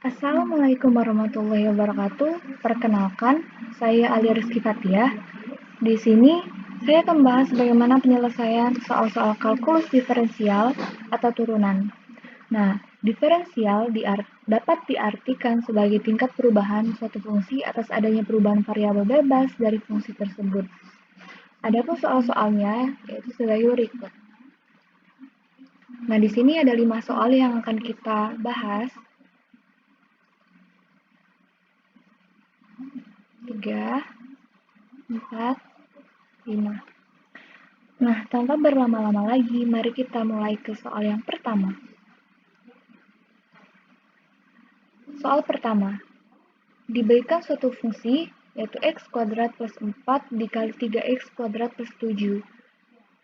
Assalamualaikum warahmatullahi wabarakatuh. Perkenalkan, saya Alia Rizky Fathia. Di sini, saya akan membahas bagaimana penyelesaian soal-soal kalkulus diferensial atau turunan. Nah, diferensial dapat diartikan sebagai tingkat perubahan suatu fungsi atas adanya perubahan variabel bebas dari fungsi tersebut. Adapun soal-soalnya yaitu sebagai berikut. Nah, di sini ada 5 soal yang akan kita bahas. 3, 4, 5. Nah, tanpa berlama-lama lagi, mari kita mulai ke soal yang pertama. Soal pertama, diberikan suatu fungsi, yaitu x kuadrat plus 4 dikali 3x kuadrat plus 7.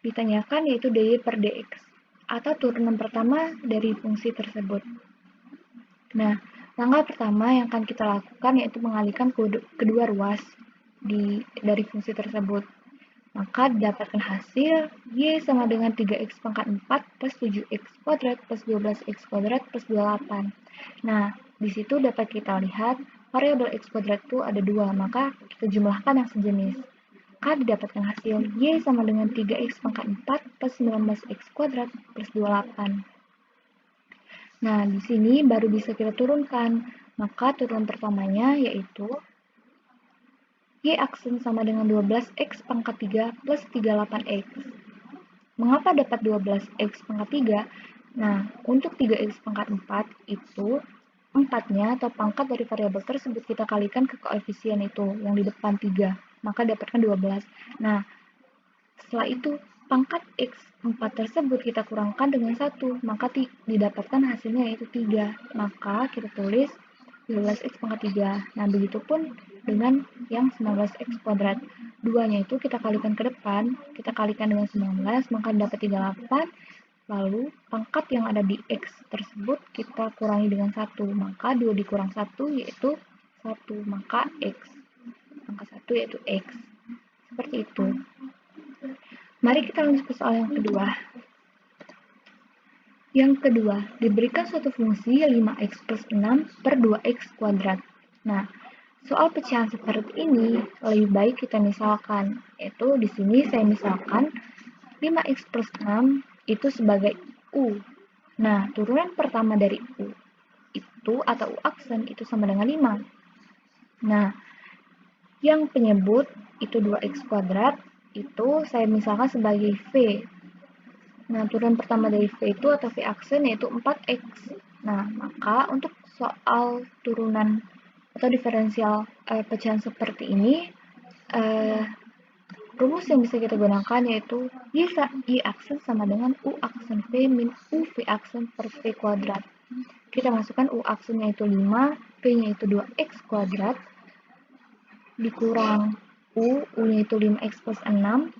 Ditanyakan yaitu dy per dx, atau turunan pertama dari fungsi tersebut. Nah, langkah pertama yang akan kita lakukan yaitu mengalihkan kedua ruas dari fungsi tersebut. Maka didapatkan hasil y sama dengan 3x pangkat 4 plus 7x kuadrat plus 12x kuadrat plus 28. Nah, di situ dapat kita lihat variabel x kuadrat itu ada 2, maka kita jumlahkan yang sejenis. Maka didapatkan hasil y sama dengan 3x pangkat 4 plus 19x kuadrat plus 28. Nah, di sini baru bisa kita turunkan. Maka turunan pertamanya yaitu y aksen sama dengan 12x pangkat 3 plus 38x. Mengapa dapat 12x pangkat 3? Nah, untuk 3x pangkat 4 itu 4-nya atau pangkat dari variabel tersebut kita kalikan ke koefisien itu yang di depan 3. Maka dapatkan 12. Nah, setelah itu pangkat x4 tersebut kita kurangkan dengan 1. Maka didapatkan hasilnya yaitu 3. Maka kita tulis 12x pangkat 3. Nah, begitupun dengan yang 19x kuadrat. 2-nya itu kita kalikan ke depan, kita kalikan dengan 19, maka dapat 38. Lalu, pangkat yang ada di x tersebut kita kurangi dengan 1. Maka 2 dikurang 1 yaitu 1. Maka x. Angka 1 yaitu x. Seperti itu. Mari kita lanjut ke soal yang kedua. Yang kedua, diberikan suatu fungsi 5x plus 6 per 2x kuadrat. Nah, soal pecahan seperti ini lebih baik kita misalkan, yaitu di sini saya misalkan 5x plus 6 itu sebagai u. Nah, turunan pertama dari u itu atau u aksen itu sama dengan 5. Nah, yang penyebut itu 2x kuadrat itu saya misalkan sebagai v. Nah, turunan pertama dari v itu atau v aksen yaitu 4x. Nah, maka untuk soal turunan atau diferensial pecahan seperti ini, rumus yang bisa kita gunakan yaitu y aksen sama dengan u aksen v min u v aksen per v kuadrat. Kita masukkan u aksennya itu 5, v-nya itu 2x kuadrat, dikurang u-nya itu 5x plus 6,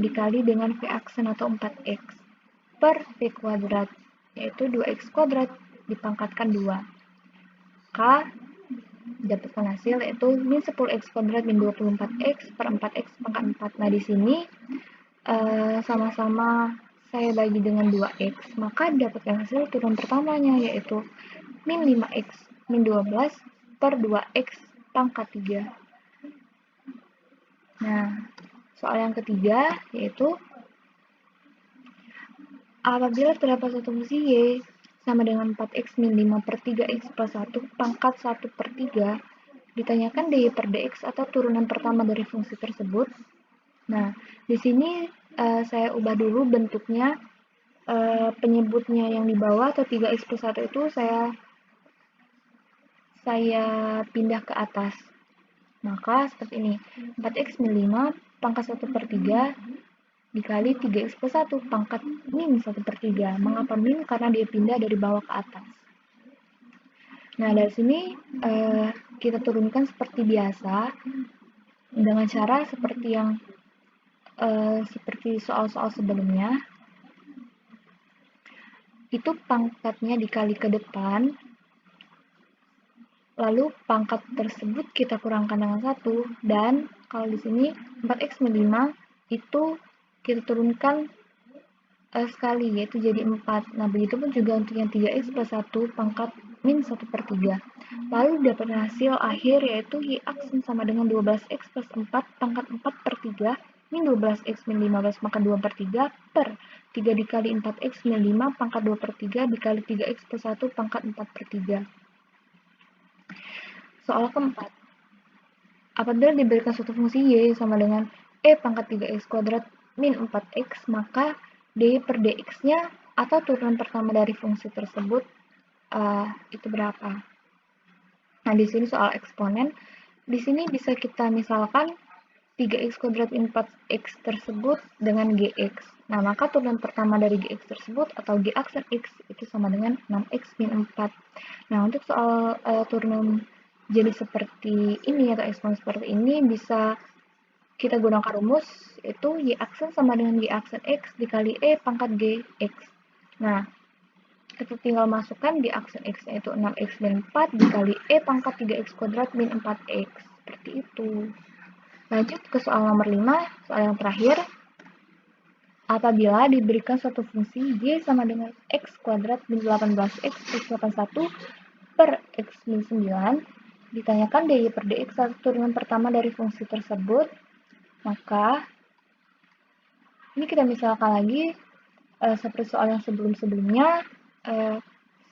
dikali dengan v aksen atau 4x per v kuadrat, yaitu 2x kuadrat dipangkatkan 2. Maka dapatkan hasil yaitu min 10x kuadrat min 24x per 4x pangkat 4. Nah, di sini sama-sama saya bagi dengan 2x, maka dapatkan hasil turunan pertamanya yaitu min 5x min 12 per 2x pangkat 3. Nah, soal yang ketiga yaitu apabila terdapat suatu fungsi y sama dengan 4x min 5 per 3x plus 1 pangkat 1 per 3, ditanyakan dy per dx atau turunan pertama dari fungsi tersebut. Nah, di sini saya ubah dulu bentuknya, penyebutnya yang di bawah atau 3x plus 1 itu saya pindah ke atas. Maka seperti ini, 4x min 5 pangkat 1 per 3 dikali 3x plus 1 pangkat min 1 per 3. Mengapa min? Karena dia pindah dari bawah ke atas. Nah, dari sini kita turunkan seperti biasa dengan cara seperti yang seperti soal-soal sebelumnya. Itu pangkatnya dikali ke depan, lalu pangkat tersebut kita kurangkan dengan 1, dan kalau di sini 4x min 5 itu kita turunkan sekali, yaitu jadi 4. Nah, begitu pun juga untuk yang 3x plus 1 pangkat min 1/3. Lalu dapat hasil akhir yaitu y aksen sama dengan 12x plus 4 pangkat 4/3 min 12x min 15 pangkat 2/3 per 3 dikali 4x min 5 pangkat 2/3 dikali 3x plus 1 pangkat 4/3. Soal keempat. Apabila diberikan suatu fungsi y sama dengan e pangkat 3x kuadrat min 4x, maka dy per dx-nya atau turunan pertama dari fungsi tersebut itu berapa? Nah, di sini soal eksponen. Di sini bisa kita misalkan 3x kuadrat min 4x tersebut dengan gx. Nah, maka turunan pertama dari gx tersebut atau g aksen x itu sama dengan 6x min 4. Nah, untuk soal turunan jenis seperti ini atau eksponen seperti ini bisa kita gunakan rumus yaitu y aksen sama dengan y aksen x dikali e pangkat gx. Nah, kita tinggal masukkan di aksen x-nya itu 6x min 4 dikali e pangkat 3x kuadrat min 4x. Seperti itu. Lanjut ke soal nomor 5, soal yang terakhir. Apabila diberikan suatu fungsi y sama dengan x kuadrat min 18x plus 81 per x min 9, ditanyakan dy per dx atau turunan pertama dari fungsi tersebut, maka ini kita misalkan lagi seperti soal yang sebelum-sebelumnya,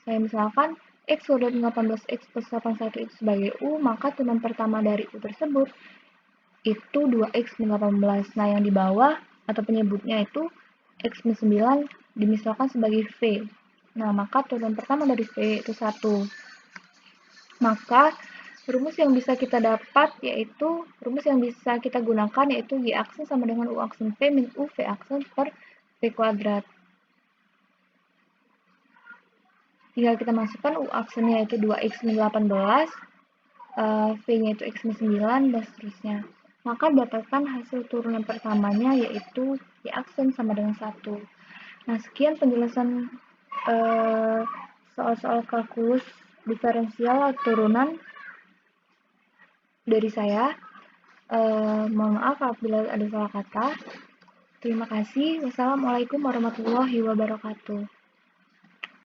saya misalkan x kuadrat min 18x plus 81 itu sebagai u, maka turunan pertama dari u tersebut itu 2x min 18. Nah, yang di bawah atau penyebutnya itu x min 9 dimisalkan sebagai v. Nah, maka turunan pertama dari v itu 1. Maka rumus yang bisa kita dapat yaitu rumus yang bisa kita gunakan yaitu y aksen sama dengan u aksen v min u v aksen per v kuadrat. Tinggal kita masukkan u aksennya itu 2x min 18, v-nya itu x min 9, dan seterusnya. Maka dapatkan hasil turunan pertamanya yaitu y aksen sama dengan 1. Nah, sekian penjelasan soal-soal kalkulus diferensial turunan dari saya. Mohon maaf apabila ada salah kata. Terima kasih. Wassalamualaikum warahmatullahi wabarakatuh.